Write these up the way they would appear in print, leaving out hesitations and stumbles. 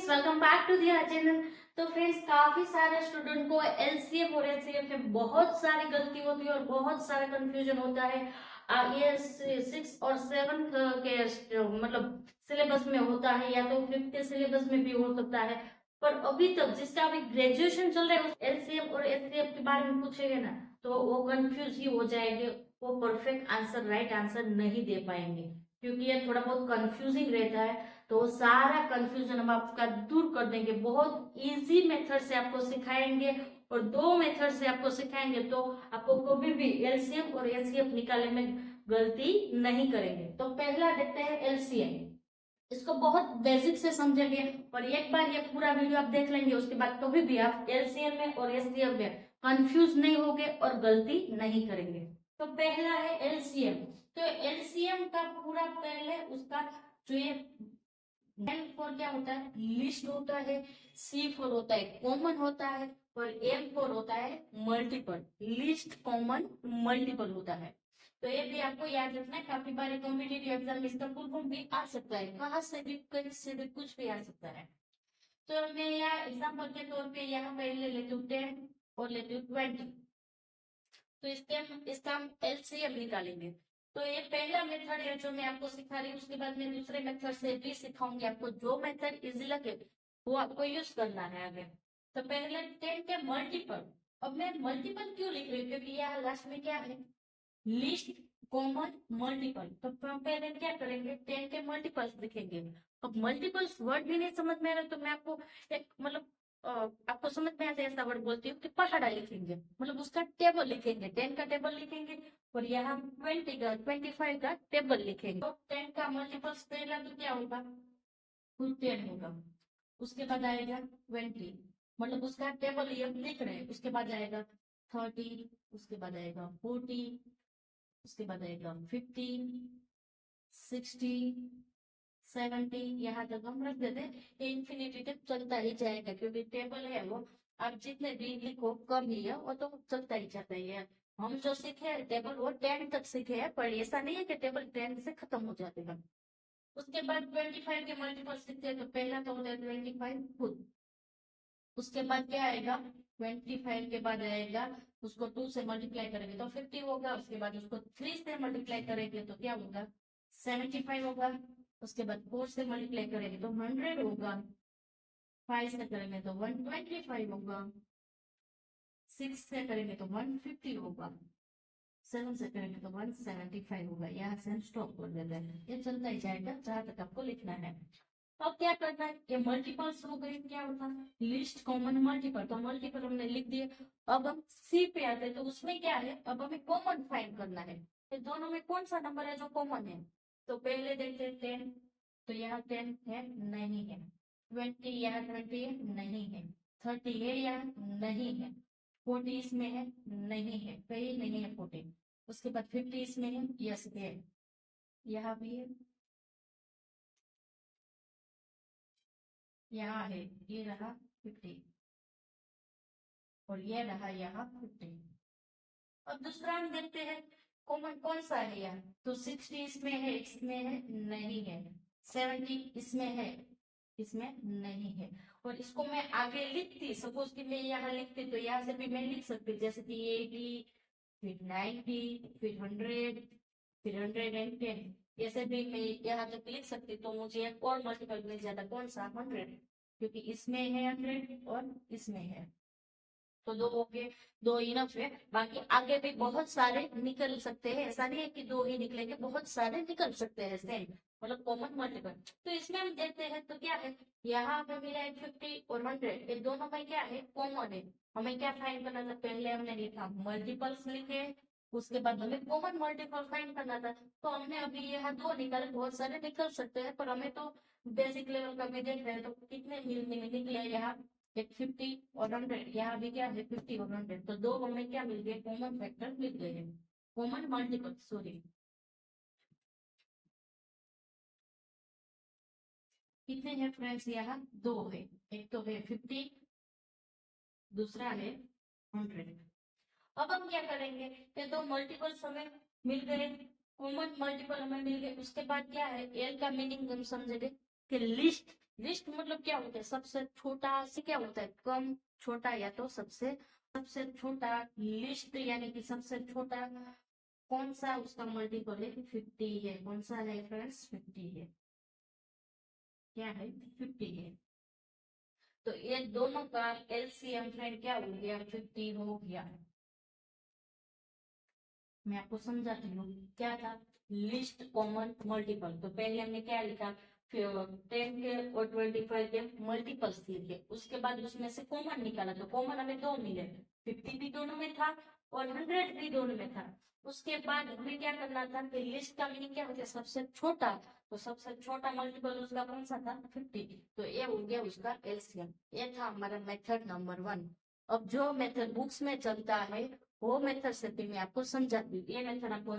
Welcome back to their channel. तो friends, काफी सारे स्टूडेंट को एलसीएम और एचसीएफ में बहुत सारी गलती होती है और बहुत सारा कंफ्यूजन होता है। ये 6 और 7 के मतलब सिलेबस में होता है या तो 5th के सिलेबस में भी हो सकता है। पर अभी तक जिसका अभी ग्रेजुएशन चल रहा है एलसीएम और एचसीएफ के बारे में पूछेंगे ना तो वो कंफ्यूज ही हो जाएंगे। वो परफेक्ट आंसर, राइट आंसर नहीं दे पाएंगे क्योंकि ये थोड़ा बहुत कंफ्यूजिंग रहता है। तो सारा कंफ्यूजन हम आपका दूर कर देंगे, बहुत इजी मेथड से आपको सिखाएंगे और 2 मेथड से आपको सिखाएंगे तो आपको कभी भी एलसीएम और एचसीएफ निकालने में गलती नहीं करेंगे। तो पहला देखते हैं एलसीएम। इसको बहुत बेसिक से समझेंगे और एक बार ये पूरा वीडियो आप देख लेंगे, उसके बाद कभी भी आप एलसीएम में और एचसीएफ में कंफ्यूज नहीं होगे और गलती नहीं करेंगे। तो पहला है एलसीएम। तो एलसीएम का पूरा पहले उसका जो ये एल फॉर क्या होता है, लिस्ट होता है। सी फॉर होता है कॉमन होता है और एम फॉर होता है मल्टीपल। लिस्ट, कॉमन, मल्टीपल होता है। तो ये भी आपको याद रखना है, काफी बार कॉम्पिटिटिव एग्जाम इसका फुल फॉर्म भी आ सकता है, कहाँ से भी कहीं से भी कुछ भी आ सकता है। तो मैं यहाँ एग्जाम्पल के तौर पे यहाँ पहले लेती हूँ 10 और लेती हूँ 20। तो इसका हम एलसीएम निकालेंगे। तो ये पहला मेथड है जो मैं आपको सिखा रही हूँ, उसके बाद मैं दूसरे मेथड से भी सिखाऊंगी आपको। जो मेथड इजी लगे वो आपको यूज करना है आगे। तो पहले 10 के मल्टीपल। अब मैं मल्टीपल क्यों लिख रही हूँ, क्योंकि यहाँ लास्ट में क्या है, लिस्ट, कॉमन, मल्टीपल। तो हम पहले क्या करेंगे, 10 के मल्टीपल्स लिखेंगे। अब मल्टीपल्स वर्ड भी नहीं समझ में आ रहा तो मैं आपको एक मतलब आपको समझ में आते ऐसा वर्ड बोलती हूँ कि पहाड़ा लिखेंगे, मतलब उसका टेबल लिखेंगे। 10 का टेबल लिखेंगे और यहाँ 20 का 25 का टेबल लिखेंगे। तो 10 का मल्टीपल्स पहला तो क्या होगा, 10 होगा। उसके बाद आएगा 20, मतलब उसका टेबल ये लिख रहे हैं। उसके बाद आएगा 30, उसके बाद आएगा 40, उसके बाद आएगा 50, 60, 70। यहाँ तक हम रख देते हैं। ये इन्फिनिटी तक चलता ही जाएगा क्योंकि टेबल है वो, आप जितने भी लिखो कम ही है, वो तो चलता ही जाता है। हम जो सीखे हैं टेबल वो 10 तक सीखे हैं, पर ऐसा नहीं है कि टेबल 10 से खत्म हो जाते हैं। उसके बाद 25 के मल्टीपल सीखते हैं। तो पहला तो होता है 25 खुद। उसके बाद क्या आएगा, 25 के बाद आएगा, उसको 2 से मल्टीप्लाई करेंगे तो 50 होगा। उसके बाद उसको 3 से मल्टीप्लाई करेंगे तो क्या होगा, 75 होगा। उसके बाद 4 से मल्टीप्लाई करेंगे तो 100 होगा। 5 से करेंगे तो 125 होगा। 6 से करेंगे तो 150 होगा। 7 से करेंगे तो 175 होगा। यहाँ से हम स्टॉप कर देते हैं, ये चलता ही जाएगा जहां तक आपको लिखना है। अब क्या करना है, ये मल्टीपल्स हो गए, क्या होता है, लिस्ट, कॉमन, मल्टीपल। तो मल्टीपल हमने लिख दिए। अब हम सी पे आते हैं। तो उसमें क्या है, अब हमें कॉमन फाइंड करना है। तो दोनों में कौन सा नंबर है जो कॉमन है। तो पहले देखते हैं 10। तो यहाँ 10 है, नहीं है। 20, यहाँ 20 है, नहीं है। 30 है, यहाँ नहीं है। 40 इसमें है, नहीं है, कहीं नहीं है 40। उसके बाद 50 इसमें है, यस है, यहाँ भी है, यहाँ है, ये रहा 50 और ये रहा यहाँ 50। अब दूसरा हम देखते हैं कॉमन कौन सा है यहाँ। तो 60 इसमें है, इसमें है, नहीं है। 70 इसमें है, इसमें नहीं है। और इसको मैं आगे लिखती, सपोज कि मैं यहाँ लिखती तो यहाँ से भी मैं लिख सकती, जैसे कि 80, फिर 90, फिर 100, फिर 110। ऐसे भी मैं यहाँ तक लिख सकती तो मुझे एक और मल्टीपल मिल जाता, कौन सा, 100, क्योंकि इसमें है 100 और इसमें है। तो दो हो गए, दो इनफ है। बाकी आगे भी बहुत सारे निकल सकते हैं, ऐसा नहीं है कि दो ही निकलेंगे, बहुत सारे निकल सकते हैं सेम, मतलब कॉमन मल्टीपल। तो इसमें हम देखते हैं तो क्या है, यहाँ हमें मिला है 50 और 100, ये दोनों में क्या है, कॉमन है। हमें क्या फाइंड करना था, पहले हमने लिखा मल्टीपल्स लिखे, उसके बाद हमें कॉमन मल्टीपल फाइंड करना था। तो हमने अभी यहाँ दो निकाले, बहुत सारे निकल सकते हैं पर हमें तो बेसिक लेवल का भी देख रहे हैं। तो कितने निकले यहाँ, एक 50 और 100, यहाँ भी क्या है 50 और 100। तो दो हमें क्या मिल गए, कॉमन फैक्टर मिल गए हैं, कॉमन मल्टीपल, सॉरी। कितने हैं फ्रेंड्स, यहाँ दो है, एक तो है 50, दूसरा है 100। अब हम क्या करेंगे, ये दो मल्टीपल्स हमें मिल गए, कॉमन मल्टीपल हमें मिल गए। उसके बाद क्या है, एल का मीनिंग हम समझेंगे कि लिस्ट लिस्ट मतलब क्या होता है, सबसे छोटा से क्या होता है, कम, छोटा या तो सबसे सबसे छोटा। लिस्ट यानी कि सबसे छोटा कौन सा, उसका मल्टीपल है 50 है। कौन सा है फ्रेंड्स, 50 है। क्या है, 50 है। तो ये दोनों का एलसीएम फ्रेंड क्या हो गया, 50 हो गया। मैं आपको समझाती हूँ, क्या था, लिस्ट कॉमन मल्टीपल। तो पहले हमने क्या लिखा, 10 के और 25 के मल्टीपल्स लिखे, उसके बाद उसमें से कॉमन निकाला, तो कॉमन हमें दो मिले, 50 भी दोनों में था और 100 भी दोनों में था। उसके बाद हमें क्या करना था कि लिस्ट का मीनिंग क्या होता है, सबसे छोटा। तो सबसे छोटा मल्टीपल उसका कौन सा था, 50। तो ये हो गया उसका एलसीएम। ये था हमारा मेथड नंबर 1। अब जो मेथड बुक्स में चलता है वो मेथड से भी मैं आपको समझाती हूँ। ये मेथड आपको,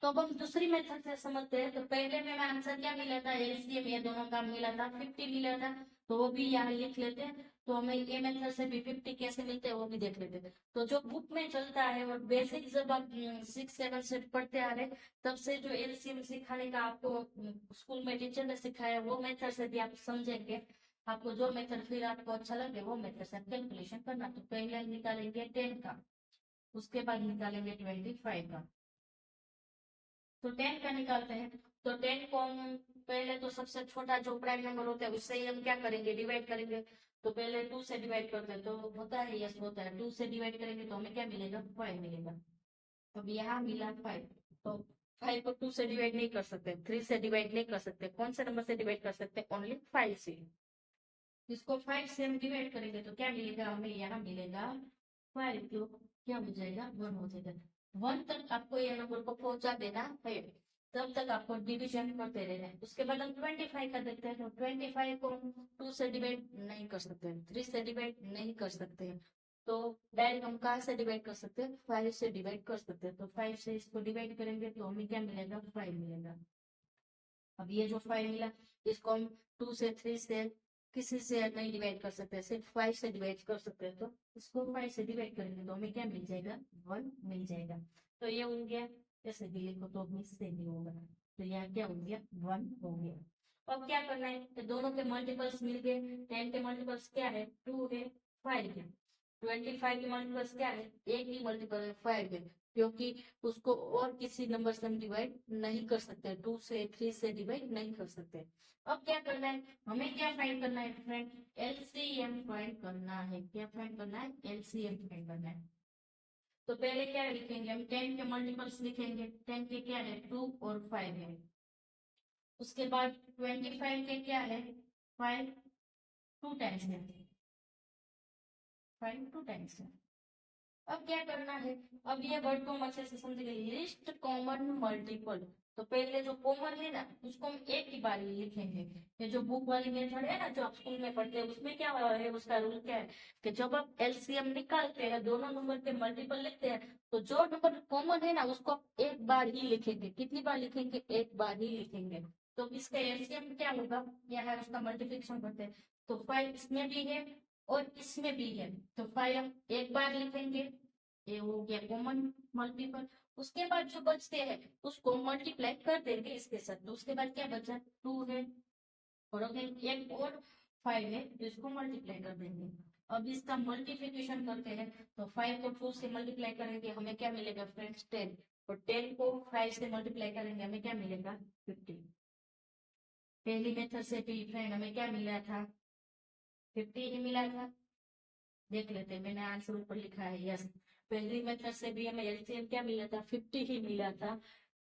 तो अब हम दूसरी मेथड से समझते हैं। तो पहले में आंसर क्या मिला था, एलसीएम, ये दोनों का मिला था 50 मिला था। तो वो भी यहाँ लिख लेते हैं। तो हमें ये मेथड से भी 50 कैसे मिलते हैं वो भी देख लेते हैं। तो जो बुक में चलता है और बेसिक जब आप 6-7 से पढ़ते आ रहे, तब से जो एलसीएम सिखाने का आपको स्कूल में टीचर ने सिखाया, वो मेथड से भी आप समझेंगे। आपको जो मेथड फिर आपको अच्छा लगे वो मेथड से कैलकुलेशन करना। तो पहले हम निकालेंगे 10 का, उसके बाद निकालेंगे 25 का। तो 10 का निकालते हैं। तो 10 को हम पहले तो सबसे छोटा जो प्राइम नंबर होता है उससे ही हम क्या करेंगे, डिवाइड करेंगे। तो पहले 2 से डिवाइड करते हैं, तो होता है, यस होता है, 2 से डिवाइड करेंगे तो हमें क्या मिलेगा, 5 मिलेगा। अब यहाँ मिला 5। तो 5 को 2 से डिवाइड नहीं कर सकते, 3 से डिवाइड नहीं कर सकते, कौन से नंबर से डिवाइड कर सकते, ओनली 5 से। इसको 5 से हम डिवाइड करेंगे तो क्या मिलेगा, हमें यहाँ मिलेगा 5, तो क्या हो जाएगा, 1 हो जाएगा। 1 तक आपको ये नंबर को पहुंचा देना है, तब तक आपको डिवीजन करते रहना है। उसके बाद हम 25 का देखते हैं। तो 25 को 2 से डिवाइड नहीं कर सकते, 3 से डिवाइड नहीं कर सकते, तो डायरेक्ट हम कहाँ से डिवाइड कर सकते हैं, 5 से डिवाइड कर सकते हैं। तो 5 से इसको डिवाइड करेंगे तो हमें क्या मिलेगा, 5 मिलेगा। अब ये जो 5 मिला, इसको हम 2 से 3 से किसी से नहीं डिवाइड कर सकते, सिर्फ 5 से डिवाइड कर सकते हैं। तो इसको 5 से डिवाइड करेंगे तो हमें क्या मिल जाएगा, 1 मिल जाएगा। तो ये हो गया, ऐसे भी लिखो तो भी से नहीं होगा। तो यहाँ क्या हो गया, 1 हो गया। अब क्या करना है, तो दोनों के मल्टीपल्स मिल गए। 10 के मल्टीपल्स क्या है, 2 है, 5 है। 25 के मल्टीपल्स क्या है, एक ही मल्टीपल है, 5 है। क्योंकि उसको और किसी नंबर से हम डिवाइड नहीं कर सकते, 2 से 3 से डिवाइड नहीं कर सकते। अब क्या करना है, हमें क्या फाइंड करना है फ्रेंड, एलसीएम फाइंड करना है। क्या फाइंड करना है, एलसीएम फाइंड करना है। तो पहले क्या लिखेंगे, हम 10 के मल्टीपल्स लिखेंगे। 10 के क्या है, 2 और 5 है। उसके बाद 25 के क्या है, 5 2 टाइम्स है, 5 2 टाइम्स है। अब क्या करना है, अब ये वर्ड को हम अच्छे से समझेंगे, लिस्ट कॉमन मल्टीपल। तो पहले जो कॉमन है ना, उसको हम एक ही बार ही लिखेंगे। ये जो बुक वाली मेथड है ना, जो आप स्कूल में पढ़ते हैं, उसमें क्या है, उसका रूल क्या है कि जब आप एलसीएम निकालते हैं, दोनों नंबर के मल्टीपल लिखते हैं, तो जो नंबर कॉमन है ना उसको आप एक बार ही लिखेंगे। कितनी बार लिखेंगे, एक बार ही लिखेंगे। तो इसका एलसीएम क्या होगा, यहाँ उसका मल्टीप्लिकेशन करते हैं। तो 5 इसमें भी है और इसमें भी है, तो 5 हम एक बार लिखेंगे, ये हो गया कॉमन मल्टीपल। उसके बाद जो बचते हैं उसको मल्टीप्लाई कर देंगे इसके साथ। तो उसके बाद क्या बचा, 2 है और अगेन एक और 5 है, तो इसको मल्टीप्लाई कर देंगे। अब इसका मल्टीप्लिकेशन करते हैं। तो 5 को 2 से मल्टीप्लाई करेंगे, हमें क्या मिलेगा फ्रेंड्स, 10। और 10 को 5 से मल्टीप्लाई करेंगे, हमें क्या मिलेगा, 50। पहली मेथड से भी फ्रेंड हमें क्या मिला था, 50 ही मिला था। देख लेते हैं, मैंने आंसर ऊपर लिखा है, यस। पहली मेथड से भी हमें एलसीएम क्या मिला था, 50 ही मिला था।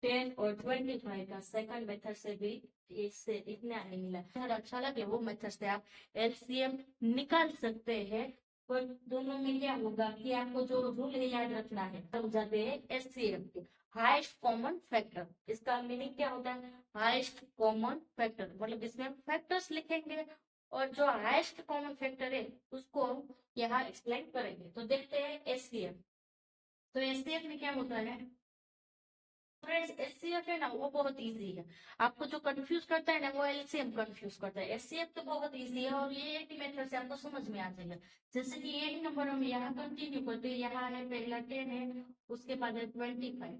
10 और 25 का सेकंड मेथड से भी इससे इतना नहीं मिला। अगर अच्छा लगे वो मेथड से आप एलसीएम निकाल सकते हैं। पर दोनों में क्या होगा कि आपको जो रूल है याद रखना है, हम जाते हैं एचसीएफ के, हाईएस्ट कॉमन फैक्टर। इसका मीनिंग क्या होता है, हाईएस्ट कॉमन फैक्टर, मतलब इसमें हम फैक्टर्स लिखेंगे और जो हाईएस्ट कॉमन फैक्टर है उसको यहाँ एक्सप्लेन करेंगे। तो देखते हैं एचसीएफ। तो एचसीएफ में क्या होता है फ्रेंड्स, एचसीएफ है ना वो बहुत इजी है। आपको जो कंफ्यूज करता है ना वो एलसीएम कंफ्यूज करता है। एचसीएफ तो बहुत इजी है और ये एक ही मेथड से आपको समझ में आ जाएगा। जैसे कि ये ही नंबर हम यहाँ कंटिन्यू करते हैं, यहाँ है पहला 10 है, उसके बाद है 25,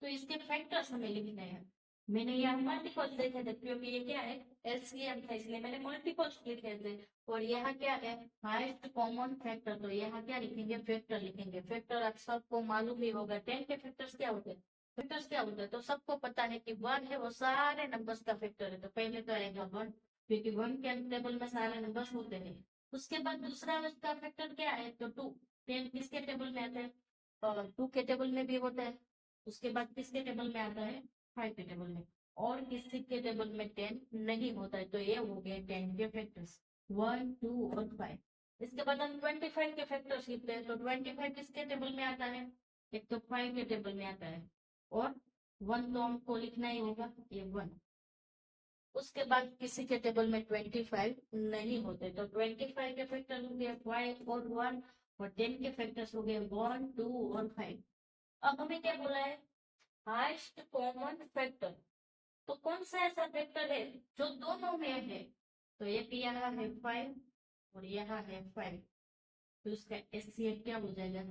तो इसके फैक्टर्स हमें लिखने हैं। मैंने यहाँ मल्टीपल्स देखे थे क्योंकि ये क्या है, एलसीएम था, इसलिए मैंने मल्टीपल्स लिखे थे। और यहाँ क्या है, हाईएस्ट कॉमन फैक्टर, तो यहाँ क्या लिखेंगे, फैक्टर लिखेंगे। फैक्टर आप सबको मालूम ही होगा, 10 के फैक्टर्स क्या होते हैं, फैक्टर्स क्या होते हैं, तो सबको पता है कि 1 है वो सारे नंबर्स का फैक्टर है, तो पहले तो आएगा 1, क्योंकि 1 के टेबल में सारे नंबर्स होते हैं। उसके बाद दूसरा उसका फैक्टर क्या है, तो 2, 10 किसके टेबल में आता है, और 2 के टेबल में भी होता है। उसके बाद किसके टेबल में आता है, 5 के टेबल में। और किसी के टेबल में 10 नहीं होता है, तो ये हो गए 10 के फैक्टर्स, 1, 2 और 5। इसके बाद हम 25 के फैक्टर्स लिखते हैं, तो 25 किसके टेबल में आता है, एक तो 5 के टेबल में आता है, और 1 तो हमको लिखना ही होगा, ये 1। उसके बाद किसी के टेबल में 25 नहीं होते, तो 25 के फैक्टर हो गए 5 और 1, और 10 के फैक्टर्स हो गए 1, 2 और 5। अब हमें क्या बोला है, हाईएस्ट कॉमन फैक्टर। तो कौन सा ऐसा फैक्टर है जो दोनों में है, तो एक यहाँ है 5 और यहाँ है 5, तो इसका एचसीएफ क्या हो जाएगा,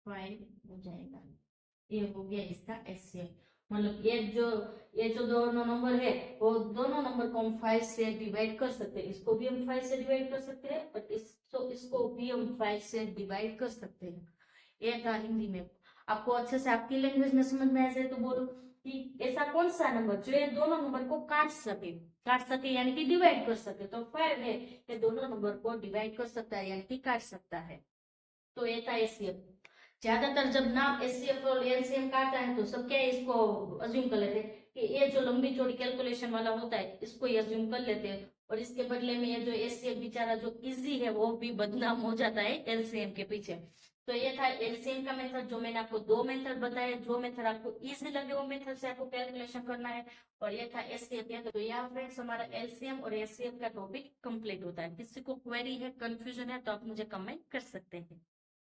5 हो जाएगा। ये हो गया इसका एचसीएफ। मतलब ये जो दोनों नंबर है, वो दोनों नंबर को हम 5 से डिवाइड कर सकते हैं। इसको भी हम 5 से डिवाइड कर सकते हैं, और इसको भी हम 5 से डिवाइड कर सकते हैं। ये था हिंदी में। आपको अच्छे से आपकी लैंग्वेज में समझ में आए तो बोलो कि ऐसा कौन सा नंबर जो ये दोनों नंबर को काट सके यानी कि डिवाइड कर सके, तो 5 है, ये दोनों नंबर को डिवाइड कर सकता है यानी कि काट सकता है। तो ये था एचसीएफ। ज्यादातर जब नाम एचसीएफ और एलसीएम का आता है तो सब क्या है, इसको अज्यूम कर लेते हैं कि ये जो लंबी चौड़ी कैलकुलेशन वाला होता है इसको ही अज्यूम कर लेते हैं, और इसके बदले में ये जो एचसीएफ बेचारा जो इजी है वो भी बदनाम हो जाता है एलसीएम के पीछे। तो ये था एलसीएम का मेथड, जो मैंने आपको 2 मेथड बताया, जो मेथड आपको इजी लगे वो मेथड से आपको कैलकुलेशन करना है। और ये था एचसीएफ। तो यहाँ फ्रेंड्स हमारा एलसीएम और एचसीएफ का टॉपिक कंप्लीट होता है। किसी को क्वेरी है, कंफ्यूजन है, तो आप मुझे कमेंट कर सकते हैं।